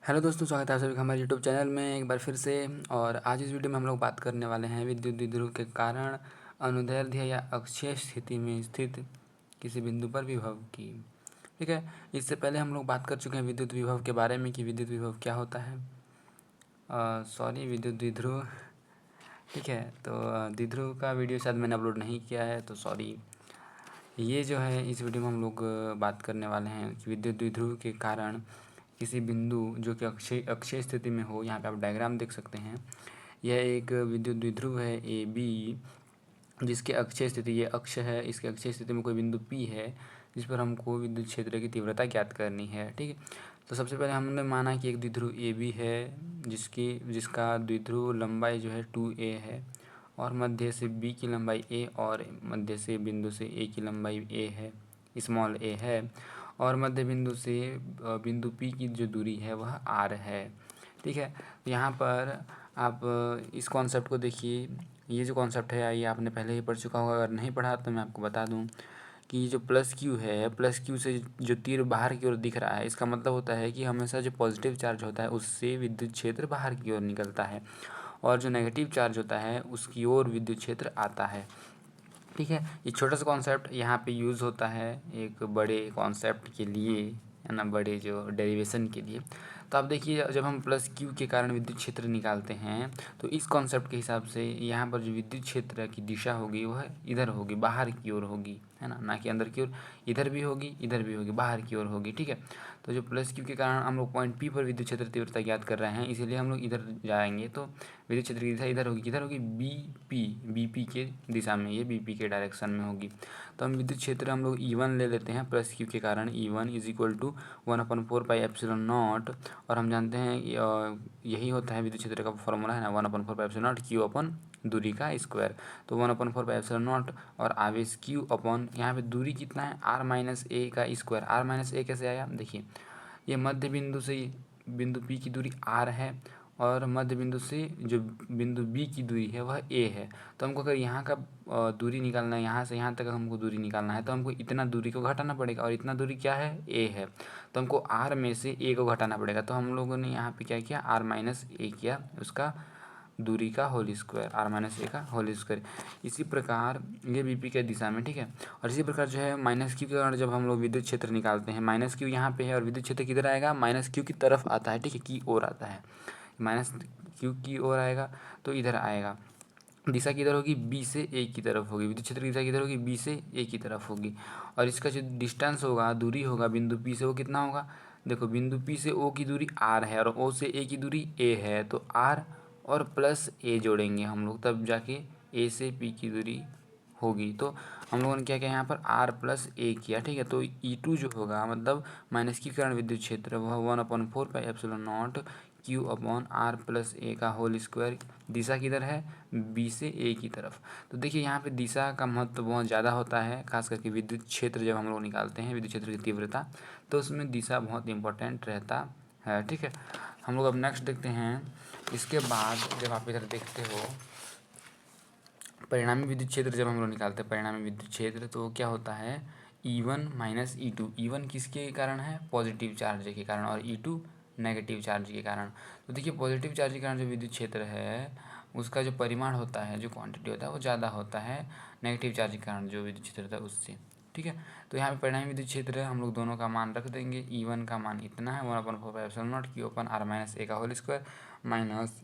Hello दोस्तों, स्वागत है आप सभी का हमारे यूट्यूब चैनल में एक बार फिर से। और आज इस वीडियो में हम लोग बात करने वाले हैं विद्युत द्विध्रुव के कारण अनुदैर्ध्य या अक्षीय स्थिति में स्थित किसी बिंदु पर विभव की। ठीक है, इससे पहले हम लोग बात कर चुके हैं विद्युत विभव के बारे में कि विद्युत विभव क्या होता है। विद्युत द्विध्रुव। ठीक है, तो द्विध्रुव का वीडियो शायद मैंने अपलोड नहीं किया है, तो सॉरी। ये जो है इस वीडियो में हम लोग बात करने वाले हैं कि विद्युत द्विध्रुव के कारण किसी बिंदु जो कि अक्षीय स्थिति में हो। यहाँ पे आप डायग्राम देख सकते हैं। यह एक विद्युत द्विध्रुव है ए बी, जिसके अक्षीय स्थिति ये अक्ष है। इसके अक्षीय स्थिति में कोई बिंदु P है जिस पर हमको विद्युत क्षेत्र की तीव्रता ज्ञात करनी है। ठीक है, तो सबसे पहले हमने माना कि एक द्विध्रुव ए बी है जिसका द्विध्रुव लंबाई जो है 2a है और मध्य से B की लंबाई a और मध्य से बिंदु से A की लंबाई a है, स्मॉल a है, और मध्य बिंदु से बिंदु P की जो दूरी है वह r है। ठीक है, यहाँ पर आप इस कॉन्सेप्ट को देखिए। ये जो कॉन्सेप्ट है ये आपने पहले ही पढ़ चुका होगा, अगर नहीं पढ़ा तो मैं आपको बता दूं कि जो प्लस क्यू है, प्लस क्यू से जो तीर बाहर की ओर दिख रहा है, इसका मतलब होता है कि हमेशा जो पॉजिटिव चार्ज होता है उससे विद्युत क्षेत्र बाहर की ओर निकलता है और जो नेगेटिव चार्ज होता है उसकी ओर विद्युत क्षेत्र आता है। ठीक है, ये छोटा सा कॉन्सेप्ट यहाँ पे यूज़ होता है एक बड़े कॉन्सेप्ट के लिए, है ना, बड़े जो डेरिवेशन के लिए। तो आप देखिए, जब हम प्लस क्यू के कारण विद्युत क्षेत्र निकालते हैं तो इस कॉन्सेप्ट के हिसाब से यहाँ पर जो विद्युत क्षेत्र की दिशा होगी वह इधर होगी, बाहर की ओर होगी, है ना कि अंदर की ओर। इधर भी होगी, बाहर की ओर होगी। ठीक है, तो जो प्लस क्यू के कारण हम लोग पॉइंट P पर विद्युत क्षेत्र तीव्रता ज्ञात कर रहे हैं, इसीलिए हम लोग इधर जाएंगे तो विद्युत क्षेत्र की दिशा इधर होगी। किधर होगी? BP के दिशा में, ये BP के डायरेक्शन में होगी। तो हम विद्युत क्षेत्र हम लोग E1 ले लेते हैं प्लस क्यू के कारण। E1 इज इक्वल टू 1/4πε0, और हम जानते हैं यही होता है विद्युत क्षेत्र का फॉर्मूला, है ना, 1/4πε0 Q अपन दूरी का स्क्वायर। तो 1/4πε0 और आवेश Q अपॉन यहाँ पे दूरी कितना है, r-a का स्क्वायर। r-a कैसे आया? देखिए, ये मध्य बिंदु से बिंदु P की दूरी r है और मध्य बिंदु से जो बिंदु B की दूरी है वह a है। तो हमको अगर यहाँ का दूरी निकालना है, यहाँ से यहाँ तक हमको दूरी निकालना है, तो हमको इतना दूरी को घटाना पड़ेगा, और इतना दूरी क्या है? a है। तो हमको r में से a को घटाना पड़ेगा। तो हम लोगों ने यहाँ पे क्या किया? r-a किया, उसका दूरी का होल स्क्वायर, r-a का होल स्क्वायर। इसी प्रकार ये BP के दिशा में। ठीक है, और इसी प्रकार जो है माइनस क्यू के कारण जब हम लोग विद्युत क्षेत्र निकालते हैं, माइनस क्यू यहाँ पे है और विद्युत क्षेत्र किधर आएगा? माइनस क्यू की तरफ आता है। ठीक है, की ओर आता है, माइनस क्यू की ओर आएगा तो इधर आएगा। दिशा किधर होगी? B से A की तरफ होगी। विद्युत क्षेत्र की दिशा किधर होगी? B से A की तरफ होगी। और इसका जो डिस्टेंस होगा, दूरी होगा बिंदु P से, वो कितना होगा? देखो, बिंदु P से O की दूरी r है और O से A की दूरी a है, तो r और प्लस a जोड़ेंगे हम लोग, तब जाके A से P की दूरी होगी। तो हम लोगों ने क्या किया यहाँ पर? r+a किया। ठीक है, तो E2 जो होगा, मतलब माइनस के कारण विद्युत क्षेत्र, वह 1/4πε0 Q अपॉन r+a का होल स्क्वायर। दिशा किधर है? B से A की तरफ। तो देखिए, यहाँ पे दिशा का महत्व बहुत ज़्यादा होता है, खास करके विद्युत क्षेत्र जब हम लोग निकालते हैं, विद्युत क्षेत्र की तीव्रता, तो उसमें दिशा बहुत इंपॉर्टेंट रहता है। ठीक है, हम लोग अब नेक्स्ट देखते हैं। इसके बाद जब आप इधर देखते हो परिणामी विद्युत क्षेत्र, जब हम लोग निकालते हैं परिणामी विद्युत क्षेत्र, तो क्या होता है? E1 minus E2। E1 किसके कारण है? पॉजिटिव चार्ज के कारण, और E2 नेगेटिव चार्ज के कारण। तो देखिए, पॉजिटिव चार्ज के कारण जो विद्युत क्षेत्र है उसका जो परिमाण होता है, जो क्वांटिटी होता है, वो ज़्यादा होता है नेगेटिव चार्ज के कारण जो विद्युत क्षेत्र होता है उससे। ठीक है, तो यहाँ पे परिणामी विद्युत क्षेत्र हम लोग दोनों का मान रख देंगे। E1 का मान इतना है 1/4πε0 Q अपन r-a का होल स्क्वायर माइनस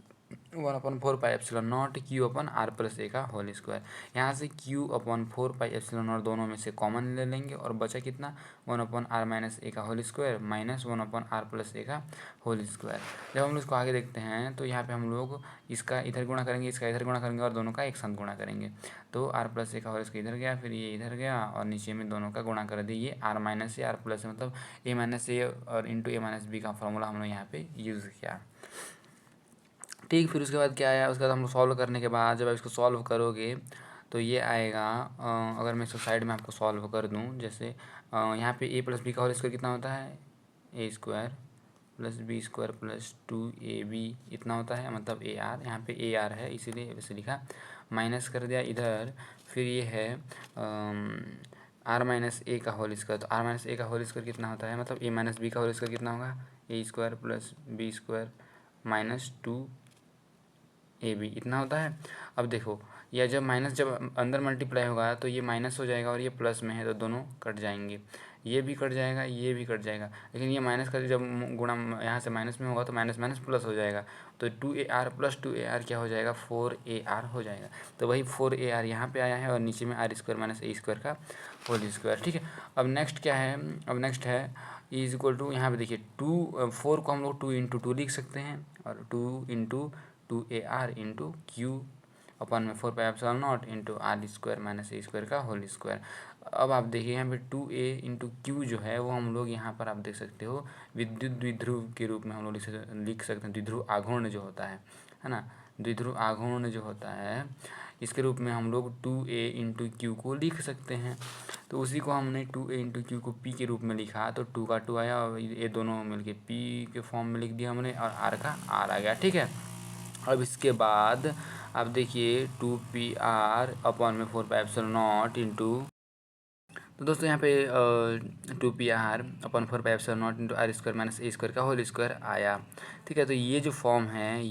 1/4πε0 Q अपन r+a का होल स्क्वायर। यहाँ से Q/4πε0 दोनों में से कॉमन ले लेंगे और बचा कितना? 1/r-a का होल स्क्वायर माइनस 1/r+a का होल स्क्वायर। जब हम लोग इसको आगे देखते हैं तो यहाँ पे हम लोग इसका इधर गुणा करेंगे, इसका इधर गुणा करेंगे और दोनों का एक साथ गुणा करेंगे। तो r+a का होल स्क्वायर इधर गया, फिर ये इधर गया और नीचे में दोनों का गुणा कर दिए। r-a r+a मतलब a-a और इंटू a-b का फॉर्मूला हम लोग यहाँ पे यूज़ किया। ठीक, फिर उसके बाद क्या आया? उसके बाद हम लोग सॉल्व करने के बाद जब आप इसको सॉल्व करोगे तो ये आएगा। अगर मैं इसको साइड में आपको सॉल्व कर दूं, जैसे यहाँ पे a+b का होल स्क्वायर कितना होता है? a² + b² + 2ab इतना होता है, मतलब ar। यहाँ पे ar है इसीलिए वैसे लिखा, माइनस कर दिया इधर। फिर ये है आर माइनस ए का होल स्क्वायर। तो आर माइनस ए का होल स्क्वायर कितना होता है, मतलब ए माइनस बी का होल स्क्वायर कितना होगा, A square plus B square minus 2ab इतना होता है। अब देखो यह जब माइनस जब अंदर मल्टीप्लाई होगा तो ये माइनस हो जाएगा और ये प्लस में है तो दोनों कट जाएंगे, ये भी कट जाएगा ये भी कट जाएगा, लेकिन ये माइनस का जब गुणा यहाँ से माइनस में होगा तो माइनस माइनस प्लस हो जाएगा, तो 2ar प्लस 2ar क्या हो जाएगा, 4ar हो जाएगा। तो वही 4ar यहाँ पे आया है और नीचे में R square minus A square का होल स्क्वायर। ठीक है, अब नेक्स्ट क्या है, अब नेक्स्ट है इज इक्वल टू, यहाँ पे देखिए 4 को हम लोग 2 × 2 लिख सकते हैं और 2 × 2ar इंटू क्यू अपन में 4πε0 into R square minus A square का होल स्क्वायर। अब आप देखिए यहाँ पे 2a × क्यू जो है वो हम लोग यहाँ पर आप देख सकते हो विद्युत द्विध्रुव के रूप में हम लोग लिख सकते हैं, द्विध्रुव आघूर्ण जो होता है ना, द्विध्रुव आघूर्ण जो होता है इसके रूप में हम लोग 2a × क्यू को लिख सकते हैं। तो उसी को हमने 2a × क्यू को p के रूप में लिखा तो 2 का 2 आया और ये दोनों मिलके p के फॉर्म में लिख दिया हमने और r का r आ गया। ठीक है, अब इसके बाद आप देखिए 2pr अपन में 4πε0 इंटू, तो दोस्तों यहाँ पे 2pr अपन 4πε0 into R square minus A square का होल स्क्वायर आया। ठीक है, तो ये जो फॉर्म है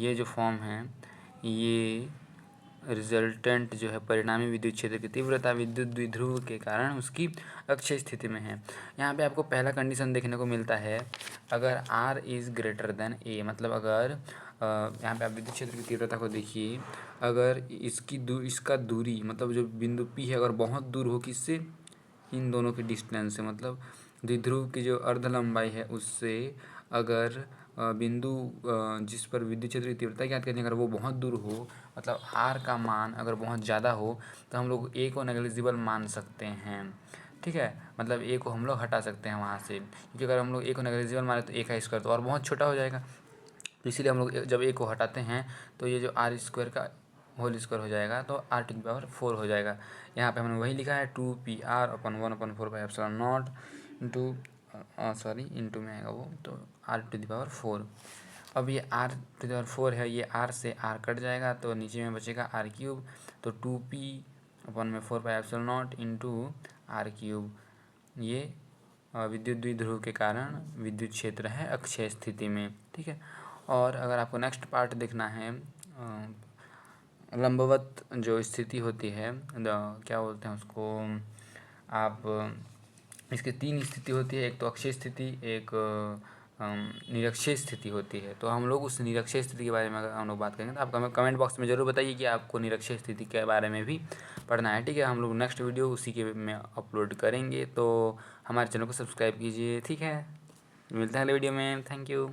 ये रिजल्टेंट जो है परिणामी विद्युत क्षेत्र की तीव्रता विद्युत द्विध्रुव के कारण उसकी अक्षय स्थिति में है। यहाँ पे आपको पहला कंडीशन देखने को मिलता है, अगर r is greater than a, मतलब अगर यहाँ पे आप विद्युत क्षेत्र की तीव्रता को देखिए, अगर इसका दूरी मतलब जो बिंदु P है अगर बहुत दूर हो किससे, इन दोनों के डिस्टेंस से, मतलब द्विध्रुव की जो अर्ध लंबाई है उससे अगर बिंदु जिस पर विद्युत क्षेत्र की तीव्रता ज्ञात करनी है अगर वो बहुत दूर हो, मतलब r का मान अगर बहुत ज़्यादा हो तो हम लोग a को नेग्लिजिबल मान सकते हैं। ठीक है, मतलब a को हम लोग हटा सकते हैं वहाँ से, क्योंकि अगर हम लोग a को नेग्लिजिबल माने तो a का स्क्वायर तो और बहुत छोटा हो जाएगा, तो इसीलिए हम लोग जब a को हटाते हैं तो ये जो आर स्क्वायर का होल स्क्वायर हो जाएगा तो r⁴ हो जाएगा। यहाँ पे हमने वही लिखा है 2pr अपन 1/4πε0 इंटू इंटू में आएगा वो तो r⁴। अब ये r⁴ है, ये r से r कट जाएगा तो नीचे में बचेगा r3, तो 2p अपन में 4πε0 इंटू r3, ये विद्युत द्विध्रुव के कारण विद्युत क्षेत्र है अक्षय स्थिति में। ठीक है, और अगर आपको नेक्स्ट पार्ट देखना है लंबवत जो स्थिति होती है क्या बोलते हैं उसको आप, इसके 3 स्थिति होती है, एक तो अक्षय स्थिति, एक निरक्षीय स्थिति होती है। तो हम लोग उस निरक्षीय स्थिति के बारे में अगर हम लोग बात करेंगे तो आप हमें कमेंट बॉक्स में ज़रूर बताइए कि आपको निरक्षीय स्थिति के बारे में भी पढ़ना है। ठीक है, हम लोग नेक्स्ट वीडियो उसी के में अपलोड करेंगे, तो हमारे चैनल को सब्सक्राइब कीजिए। ठीक है, मिलते हैं अगले वीडियो में, थैंक यू।